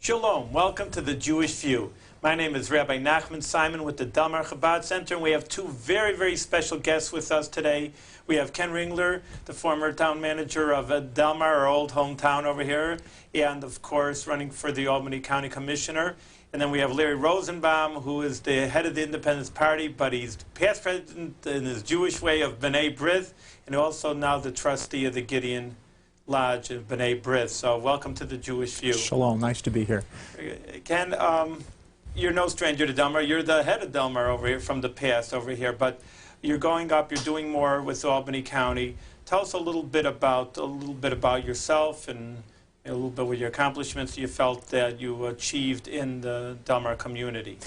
Shalom, welcome to the Jewish View. My name is Rabbi Nachman Simon with the Delmar Chabad Center, and we have two very, very special guests with us today. We have Ken Ringler, the former town manager of Delmar, our old hometown over here, and of course running for the Albany County Commissioner. And then we have Larry Rosenbaum, who is the head of the Independence Party, but he's past president in his Jewish way of B'nai B'rith, and also now the trustee of the Gideon Lodge of B'nai B'rith. So welcome to the Jewish View. Shalom, nice to be here. Ken, you're no stranger to Delmar. You're the head of Delmar over here from the past over here, but you're going up, you're doing more with Albany County. Tell us a little bit about yourself and a little bit with your accomplishments you felt that you achieved in the Delmar community.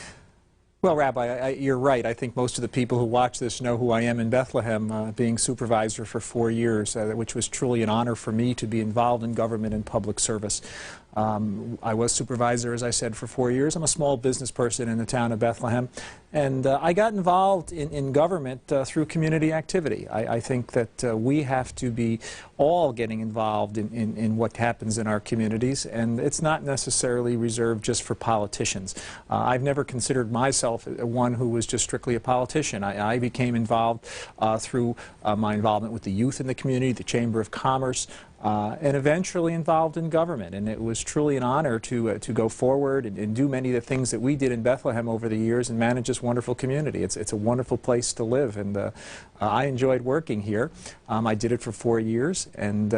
Well, Rabbi, you're right. I think most of the people who watch this know who I am in Bethlehem, being supervisor for 4 years, which was truly an honor for me to be involved in government and public service. I was supervisor, as I said, for 4 years. I'm a small business person in the town of Bethlehem, and I got involved in government through community activity. I think that we have to be all getting involved in what happens in our communities, and it's not necessarily reserved just for politicians. I've never considered myself one who was just strictly a politician. I became involved through my involvement with the youth in the community, the Chamber of Commerce, and eventually involved in government. And it was truly an honor to go forward and do many of the things that we did in Bethlehem over the years and manage this wonderful community. It's a wonderful place to live, and I enjoyed working here. I did it for 4 years, and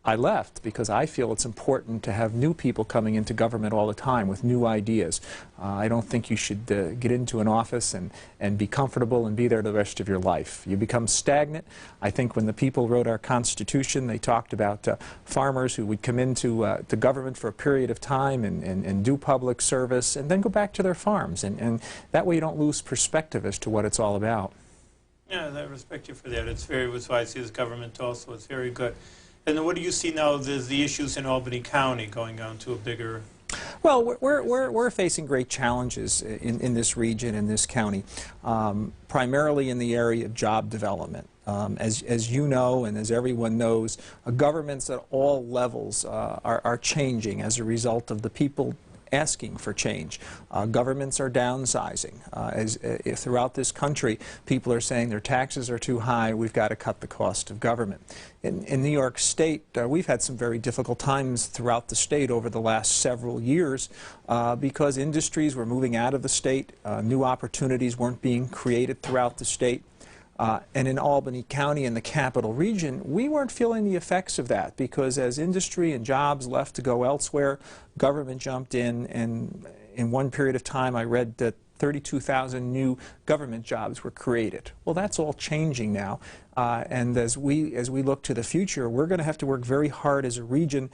I left because I feel it's important to have new people coming into government all the time with new ideas. I don't think you should get into an office and be comfortable and be there the rest of your life. You become stagnant. I think when the people wrote our Constitution, they talked about farmers who would come into the government for a period of time and do public service and then go back to their farms. And that way you don't lose perspective as to what it's all about. Yeah, I respect you for that. It's why I see this government also. It's very good. And what do you see now, the issues in Albany County going on to a bigger... Well, we're facing great challenges in this region, in this county, primarily in the area of job development. As you know and as everyone knows, governments at all levels are changing as a result of the people asking for change. Governments are downsizing. Throughout this country, people are saying their taxes are too high, we've got to cut the cost of government. In New York State, we've had some very difficult times throughout the state over the last several years because industries were moving out of the state, new opportunities weren't being created throughout the state. And in Albany County and the capital region, we weren't feeling the effects of that because as industry and jobs left to go elsewhere, government jumped in, and in one period of time I read that 32,000 new government jobs were created. Well, that's all changing now. And as we look to the future, we're going to have to work very hard as a region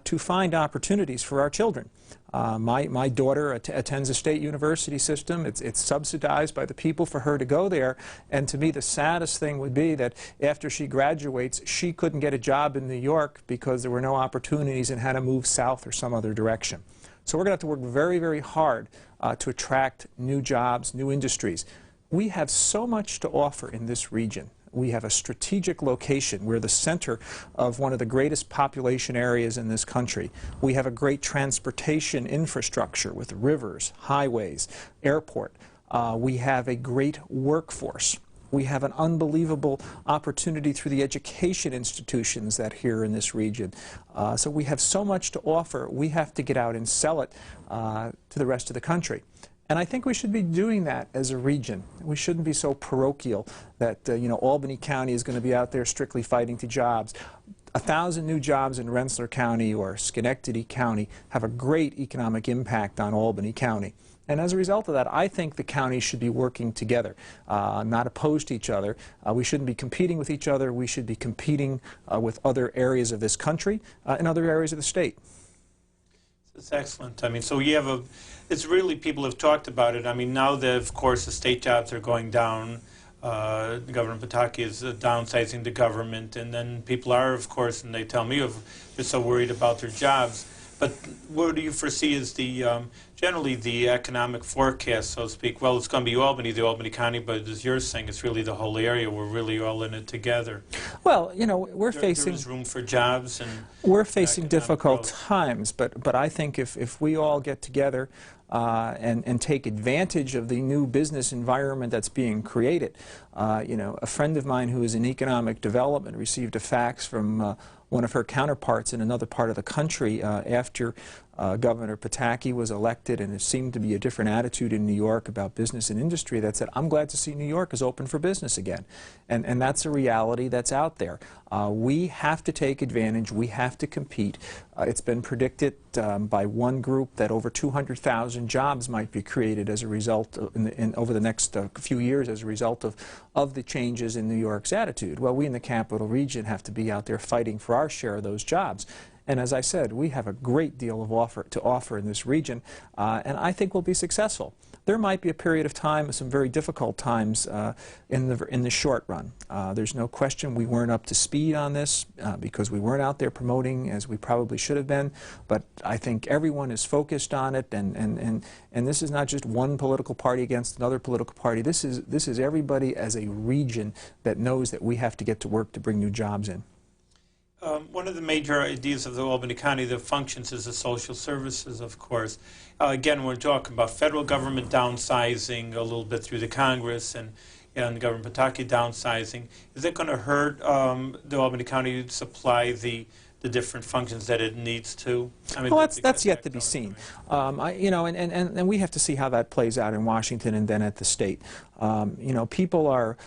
to find opportunities for our children. My daughter attends a state university system. It's subsidized by the people for her to go there. And to me, the saddest thing would be that after she graduates, she couldn't get a job in New York because there were no opportunities and had to move south or some other direction. So we're going to have to work very, very hard to attract new jobs, new industries. We have so much to offer in this region. We have a strategic location. We're the center of one of the greatest population areas in this country. We have a great transportation infrastructure with rivers, highways, airport. We have a great workforce. We have an unbelievable opportunity through the education institutions that here in this region. So we have so much to offer. We have to get out and sell it to the rest of the country. And I think we should be doing that as a region. We shouldn't be so parochial that, you know, Albany County is going to be out there strictly fighting to jobs. 1,000 new jobs in Rensselaer County or Schenectady County have a great economic impact on Albany County. And as a result of that, I think the counties should be working together, not opposed to each other. We shouldn't be competing with each other. We should be competing with other areas of this country and other areas of the state. It's excellent. I mean, so you have it's really, people have talked about it. I mean, now that, of course, the state jobs are going down. Governor Pataki is downsizing the government, and then people are, of course, and they tell me they're so worried about their jobs. But what do you foresee as the generally the economic forecast, so to speak, well, it's going to be Albany, the Albany County, but as you're saying, it's really the whole area. We're really all in it together. Well, you know, there is room for jobs and we're facing difficult growth. times, but I think if we all get together and take advantage of the new business environment that's being created. You know, a friend of mine who is in economic development received a fax from one of her counterparts in another part of the country after Governor Pataki was elected, and it seemed to be a different attitude in New York about business and industry, that said, I'm glad to see New York is open for business again. And that's a reality that's out there. We have to take advantage. We have to compete. It's been predicted by one group that over 200,000 jobs might be created as a result over the next few years as a result of the changes in New York's attitude. Well, we in the Capital Region have to be out there fighting for our share of those jobs. And as I said, we have a great deal to offer in this region, and I think we'll be successful. There might be a period of time, some very difficult times in the short run. There's no question we weren't up to speed on this because we weren't out there promoting as we probably should have been. But I think everyone is focused on it, and this is not just one political party against another political party. This is everybody as a region that knows that we have to get to work to bring new jobs in. One of the major ideas of the Albany County that functions is the social services, of course. Again, we're talking about federal government downsizing a little bit through the Congress and Governor Pataki downsizing. Is that going to hurt the Albany County to supply the different functions that it needs to? I mean, well, that's yet to be seen. You know, and we have to see how that plays out in Washington and then at the state. You know, people are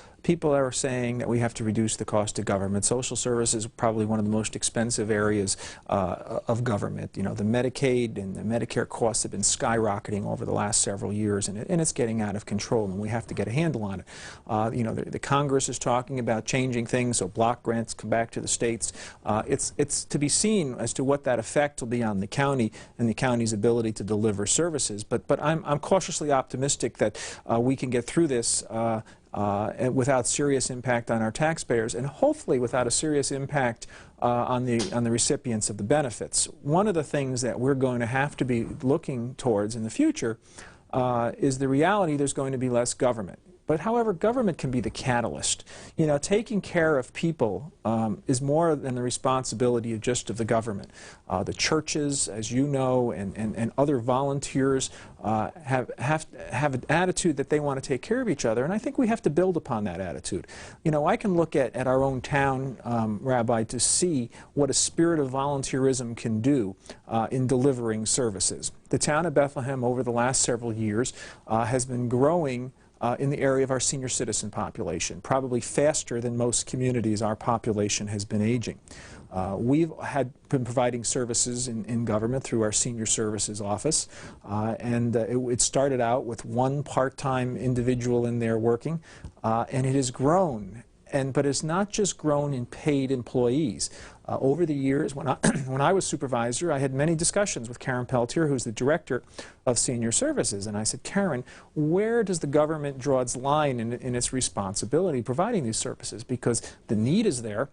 saying that we have to reduce the cost of government. Social services is probably one of the most expensive areas of government. You know, the Medicaid and the Medicare costs have been skyrocketing over the last several years, and it's getting out of control, and we have to get a handle on it. You know, the Congress is talking about changing things so block grants come back to the states. It's to be seen as to what that effect will be on the county and the county's ability to deliver services. But I'm cautiously optimistic that we can get through this without serious impact on our taxpayers, and hopefully without a serious impact on the recipients of the benefits. One of the things that we're going to have to be looking towards in the future is the reality there's going to be less government. But however, government can be the catalyst. You know, taking care of people is more than the responsibility of just of the government. The churches, as you know, and other volunteers have an attitude that they want to take care of each other, and I think we have to build upon that attitude. You know, I can look at our own town, Rabbi, to see what a spirit of volunteerism can do in delivering services. The town of Bethlehem over the last several years has been growing in the area of our senior citizen population. Probably faster than most communities, our population has been aging. We've been providing services in government through our senior services office, and it started out with one part-time individual in there working, and it has grown. But it's not just grown in paid employees. Over the years, when I was supervisor, I had many discussions with Karen Peltier, who's the director of senior services, and I said, Karen, where does the government draw its line in its responsibility providing these services? Because the need is there,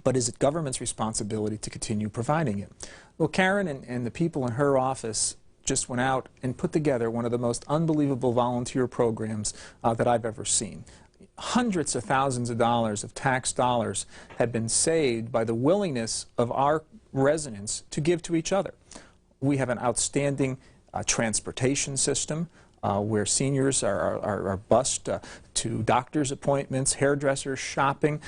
but is it government's responsibility to continue providing it? Well, Karen and the people in her office just went out and put together one of the most unbelievable volunteer programs that I've ever seen. Hundreds of thousands of dollars of tax dollars have been saved by the willingness of our residents to give to each other. We have an outstanding transportation system where seniors are bused to doctor's appointments, hairdressers, shopping.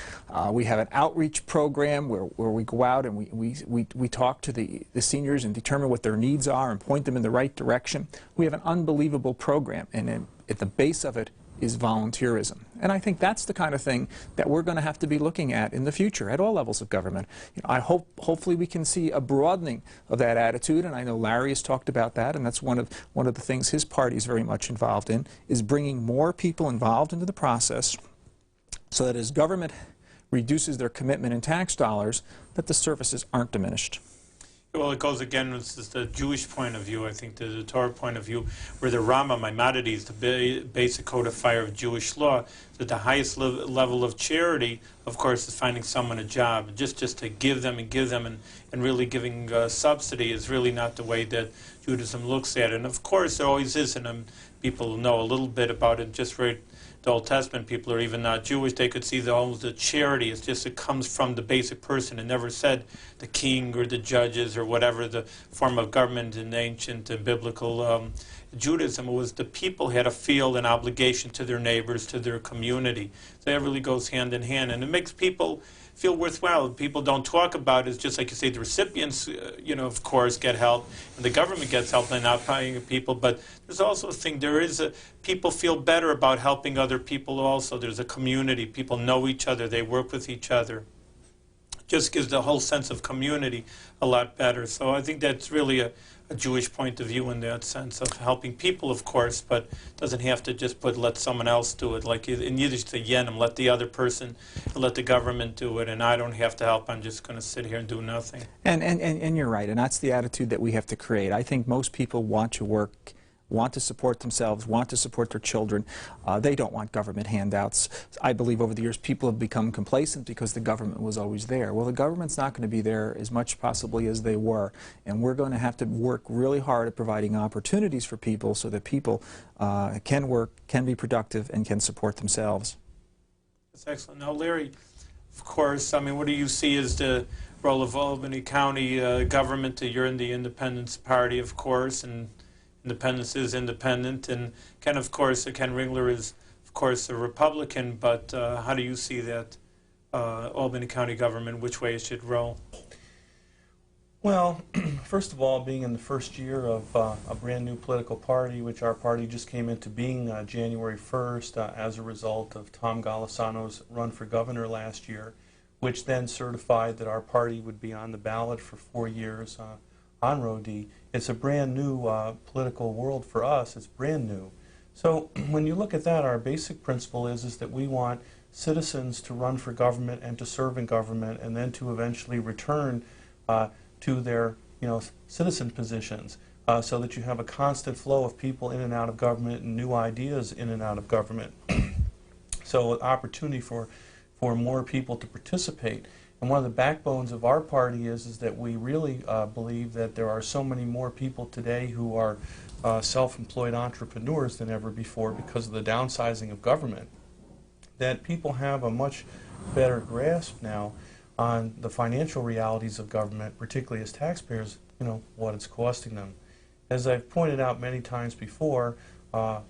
We have an outreach program where we go out and we talk to the seniors and determine what their needs are and point them in the right direction. We have an unbelievable program, and at the base of it is volunteerism. And I think that's the kind of thing that we're going to have to be looking at in the future at all levels of government. You know, hopefully we can see a broadening of that attitude, and I know Larry has talked about that, and that's one of the things his party is very much involved in, is bringing more people involved into the process so that as government reduces their commitment in tax dollars, that the services aren't diminished. Well, it goes again with the Jewish point of view, I think, the Torah point of view, where the Rama, Maimonides, the basic codifier of Jewish law, that the highest level of charity, of course, is finding someone a job. Just to give them and really giving subsidy is really not the way that Judaism looks at it. And of course, there always is, and people know a little bit about it, just read the Old Testament. People are even not Jewish, they could see the charity. It's just, it comes from the basic person. It never said the king or the judges or whatever the form of government in ancient biblical Judaism. It was the people had to feel an obligation to their neighbors, to their community. So that really goes hand in hand, and it makes people feel worthwhile. People don't talk about it. It's just like you say, the recipients, of course, get help, and the government gets help by not paying people. But there's also a thing. People feel better about helping other people. Also, there's a community. People know each other. They work with each other. Just gives the whole sense of community a lot better. So I think that's really a Jewish point of view in that sense of helping people, of course, but doesn't have to just let someone else do it. Like in Yiddish, the yenim, let the other person, let the government do it, and I don't have to help. I'm just going to sit here and do nothing. And you're right, and that's the attitude that we have to create. I think most people want to work, want to support themselves, want to support their children. They don't want government handouts. I believe over the years people have become complacent because the government was always there. Well, the government's not going to be there as much possibly as they were, and we're going to have to work really hard at providing opportunities for people so that people can work, can be productive, and can support themselves. That's excellent. Now, Larry, of course, what do you see as the role of Albany County government? You're in the Independence Party, of course, and independence is independent, and Ken Ringler is, of course, a Republican, but how do you see that Albany County government, which way it should roll? Well, first of all, being in the first year of a brand new political party, which our party just came into being January 1st as a result of Tom Golisano's run for governor last year, which then certified that our party would be on the ballot for 4 years on Rhodey. It's a brand new political world for us. It's brand new. So when you look at that, our basic principle is that we want citizens to run for government and to serve in government, and then to eventually return to their citizen positions, so that you have a constant flow of people in and out of government and new ideas in and out of government. So an opportunity for more people to participate. And one of the backbones of our party is that we really believe that there are so many more people today who are self-employed entrepreneurs than ever before because of the downsizing of government, that people have a much better grasp now on the financial realities of government, particularly as taxpayers, what it's costing them. As I've pointed out many times before,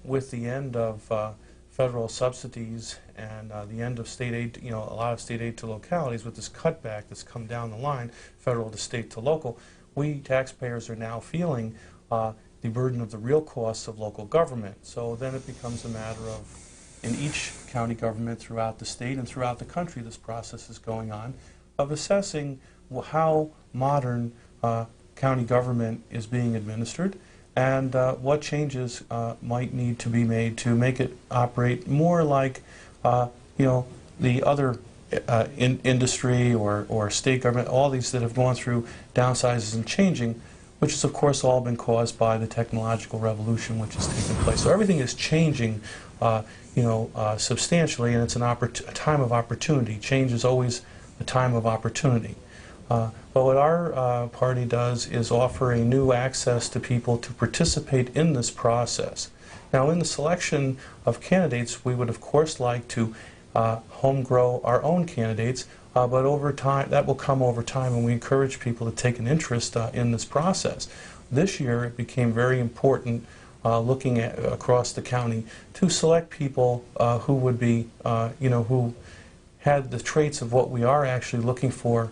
with the end of federal subsidies and the end of state aid, a lot of state aid to localities, with this cutback that's come down the line, federal to state to local, we taxpayers are now feeling the burden of the real costs of local government. So then it becomes a matter of, in each county government throughout the state and throughout the country, this process is going on, of assessing how modern county government is being administered, and what changes might need to be made to make it operate more like the other industry or state government, all these that have gone through downsizes and changing, which has of course all been caused by the technological revolution which has taken place. So everything is changing substantially, and it's a time of opportunity. Change is always a time of opportunity. But what our party does is offer a new access to people to participate in this process. Now, in the selection of candidates, we would of course like to home grow our own candidates, but over time, that will come over time, and we encourage people to take an interest in this process. This year, it became very important, looking at across the county, to select people who would be, who had the traits of what we are actually looking for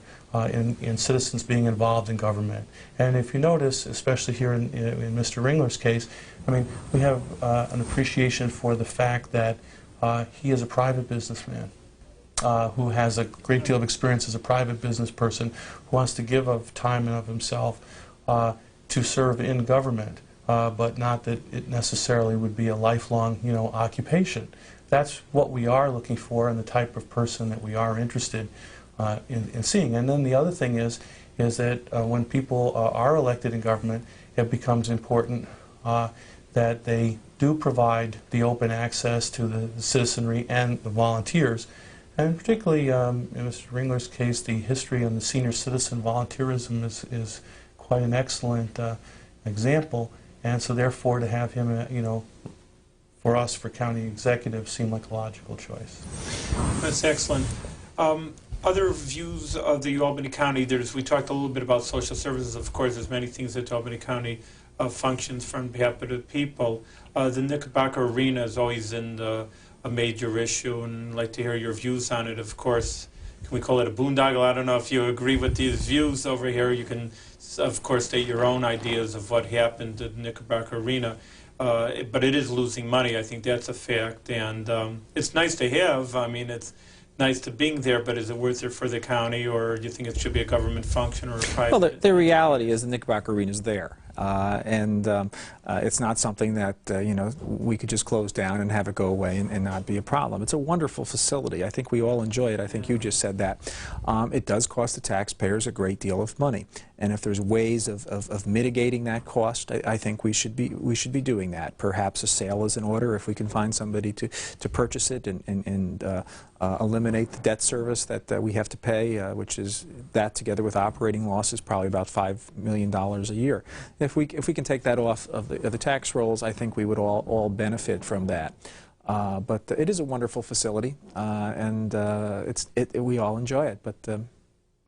in citizens being involved in government. And if you notice, especially here in Mr. Ringler's case, we have an appreciation for the fact that he is a private businessman who has a great deal of experience as a private business person, who wants to give of time and of himself to serve in government, but not that it necessarily would be a lifelong, occupation. That's what we are looking for and the type of person that we are interested in seeing. And then the other thing is is that when people are elected in government, it becomes important that they do provide the open access to the citizenry and the volunteers. And particularly in Mr. Ringler's case, the history on the senior citizen volunteerism is quite an excellent example. And so therefore to have him, you know, for us, for county executives, seemed like a logical choice. That's excellent. Other views of the Albany County, we talked a little bit about social services. Of course, there's many things that Albany County functions for on behalf of the people. The Knickerbocker Arena is always a major issue, and I'd like to hear your views on it. Of course, can we call it a boondoggle? I don't know if you agree with these views over here. You can, of course, state your own ideas of what happened at the Knickerbocker Arena. But it is losing money. I think that's a fact, and it's nice to have. I mean, it's nice to being there, but is it worth it for the county, or do you think it should be a government function or a private? Well, the reality is the Knickerbocker Arena is there, and it's not something that you know, we could just close down and have it go away and not be a problem. It's a wonderful facility. I think we all enjoy it. I think you just said that. It does cost the taxpayers a great deal of money, and if there's ways of mitigating that cost, I think we should be doing that. Perhaps a sale is in order if we can find somebody to purchase it and eliminate the debt service that we have to pay, which is that together with operating losses, probably about $5 million a year. If we can take that off of the tax rolls, I think we would all benefit from that. But it is a wonderful facility, and we all enjoy it, but it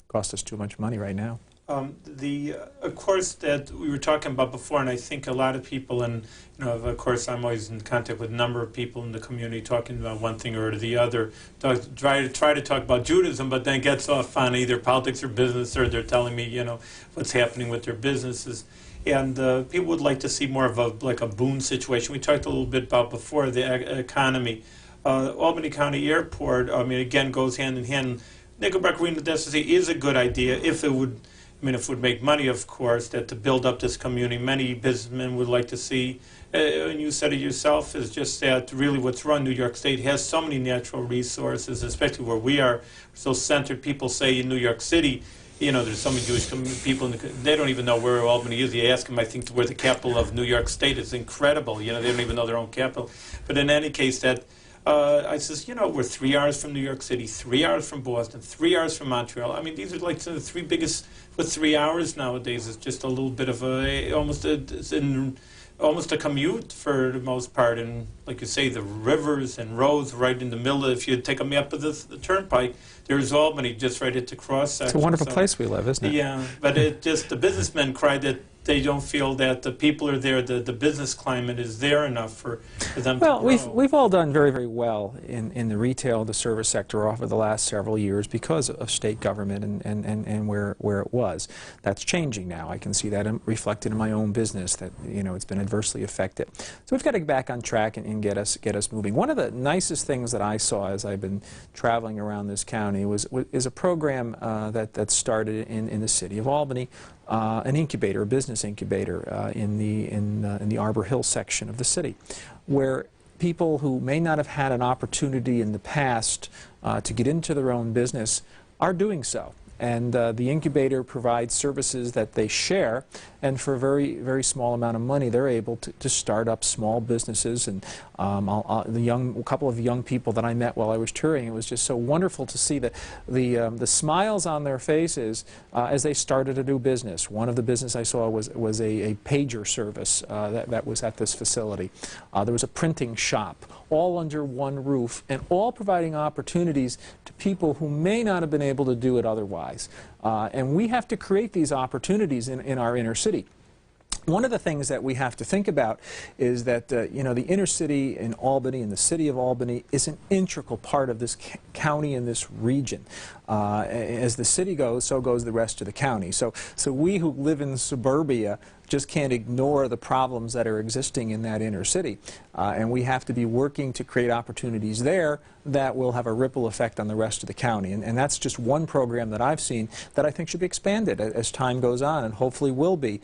costs us too much money right now. Of course, that we were talking about before, and I think a lot of people, and you know, of course, I'm always in contact with a number of people in the community talking about one thing or the other. Try to talk about Judaism, but then gets off on either politics or business, or they're telling me, you know, what's happening with their businesses. And people would like to see more of a boom situation. We talked a little bit about before the economy. Albany County Airport, I mean, again, goes hand in hand. Knickerbocker Arena is a good idea if it would. I mean, if it would make money, of course, that to build up this community, many businessmen would like to see, and you said it yourself, is just that really what's run New York State has so many natural resources, especially where we are so centered. People say in New York City, you know, there's so many Jewish people, they don't even know where Albany is. You ask them, I think, where the capital of New York State is. Incredible. You know, they don't even know their own capital. But in any case, that I says, you know, we're 3 hours from New York City, 3 hours from Boston, 3 hours from Montreal. I mean, these are like the three biggest. With 3 hours nowadays, it's just a little bit of almost a commute for the most part. And like you say, the rivers and roads right in the middle. If you take a map of the turnpike, there's Albany just right at the cross section. It's a wonderful place we live, isn't it? Yeah, but the businessmen cry that they don't feel that the people are there, the business climate is there enough for them to grow. Well, we've all done very, very well in the retail, the service sector over the last several years because of state government and where it was. That's changing now. I can see that reflected in my own business, that, you know, it's been adversely affected. So we've got to get back on track and get us moving. One of the nicest things that I saw as I've been traveling around this county is a program that started in the city of Albany. An incubator, a business incubator in the Arbor Hill section of the city, where people who may not have had an opportunity in the past to get into their own business are doing so. And the incubator provides services that they share, and for a very, very small amount of money, they're able to start up small businesses. And a couple of young people that I met while I was touring, it was just so wonderful to see the smiles on their faces as they started a new business. One of the business I saw was a pager service that was at this facility. There was a printing shop, all under one roof, and all providing opportunities to people who may not have been able to do it otherwise. And we have to create these opportunities in our inner city. One of the things that we have to think about is that you know, the inner city in Albany and the city of Albany is an integral part of this county and this region. As the city goes, so goes the rest of the county. So we who live in suburbia just can't ignore the problems that are existing in that inner city. And we have to be working to create opportunities there that will have a ripple effect on the rest of the county. And that's just one program that I've seen that I think should be expanded as time goes on, and hopefully will be,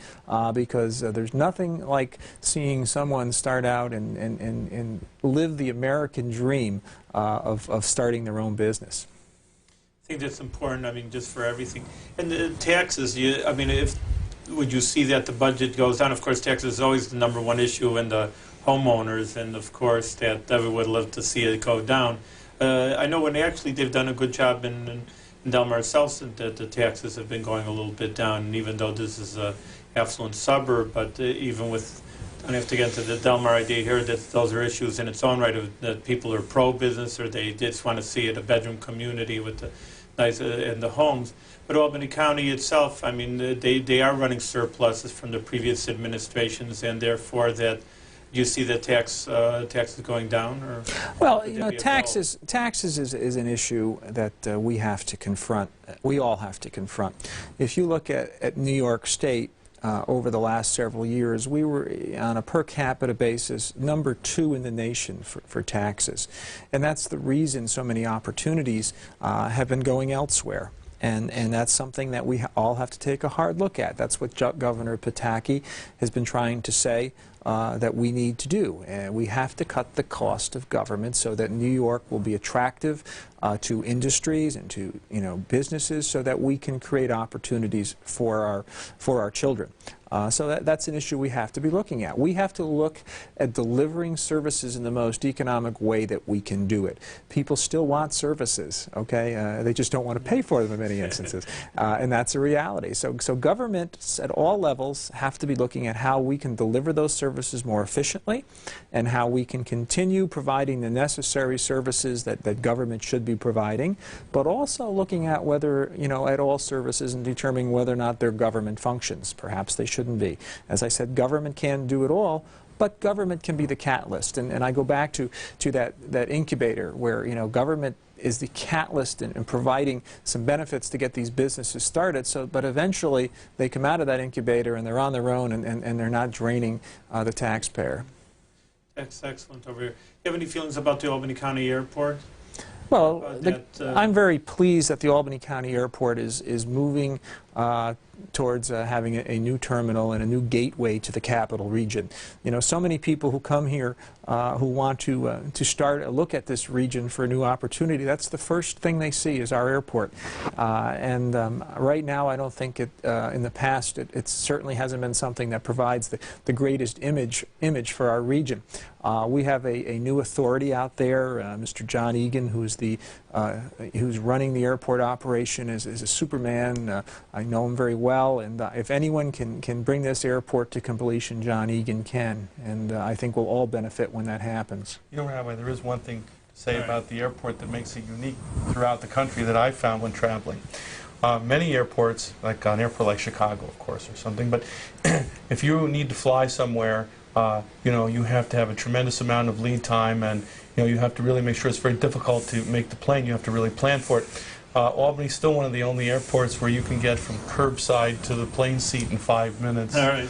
because there's nothing like seeing someone start out and live the American dream of starting their own business. think that's important. I mean, just for everything. And the taxes, I mean, would you see that the budget goes down? Of course, taxes is always the #1 issue in the homeowners, and of course, that everyone would love to see it go down. I know when they've done a good job in Delmar South, that the taxes have been going a little bit down, and even though this is a affluent suburb, but even with, I don't have to get into the Delmar idea here, that those are issues in its own right, that people are pro-business, or they just want to see it a bedroom community with the nice and the homes. But Albany County itself, I mean, they are running surpluses from the previous administrations, and therefore that you see the taxes going down, or well, you know, taxes is an issue that we have to confront. We all have to confront. If you look at New York State over the last several years, we were on a per capita basis #2 in the nation for taxes, and that's the reason so many opportunities have been going elsewhere. And that's something that we all have to take a hard look at. That's what Governor Pataki has been trying to say that we need to do. And we have to cut the cost of government so that New York will be attractive to industries and to businesses, so that we can create opportunities for our children. So that's an issue we have to be looking at. We have to look at delivering services in the most economic way that we can do it. People still want services, okay? They just don't want to pay for them in many instances, and that's a reality. So governments at all levels have to be looking at how we can deliver those services more efficiently, and how we can continue providing the necessary services that government should be providing, but also looking at whether, at all services, and determining whether or not they're government functions. Perhaps they shouldn't be. As I said, government can't do it all, but government can be the catalyst. And I go back to that incubator where, government is the catalyst in providing some benefits to get these businesses started. But eventually they come out of that incubator and they're on their own, and they're not draining the taxpayer. That's excellent over here. You have any feelings about the Albany County Airport? Well, I'm very pleased that the Albany County Airport is moving towards having a new terminal and a new gateway to the capital region. So many people who come here who want to start a look at this region for a new opportunity, that's the first thing they see is our airport. And right now, I don't think in the past, it certainly hasn't been something that provides the greatest image for our region. We have a new authority out there, Mr. John Egan, who's running the airport operation, is a superman. I know him very well, and if anyone can bring this airport to completion, John Egan can, and I think we'll all benefit when that happens. Rabbi, there is one thing to say about the airport that makes it unique throughout the country that I found when traveling. Many airports, like an airport like Chicago, of course, or something, but if you need to fly somewhere, you have to have a tremendous amount of lead time, and you have to really make sure it's very difficult to make the plane. You have to really plan for it. Albany's still one of the only airports where you can get from curbside to the plane seat in 5 minutes. All right.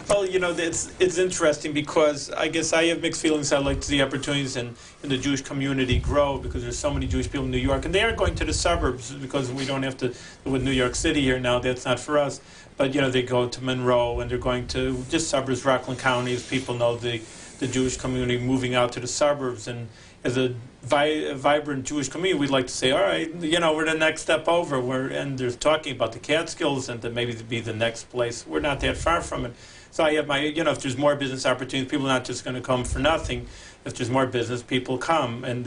Well, it's interesting because I guess I have mixed feelings. I like to see opportunities in the Jewish community grow, because there's so many Jewish people in New York, and they aren't going to the suburbs because we don't have to, with New York City here now, that's not for us. But, they go to Monroe, and they're going to just suburbs, Rockland County, as people know the Jewish community moving out to the suburbs. And as a vibrant Jewish community, we'd like to say, all right, we're the next step over. And there's talking about the Catskills and to maybe be the next place. We're not that far from it. So I have my, if there's more business opportunities, people are not just going to come for nothing. If there's more business, people come. And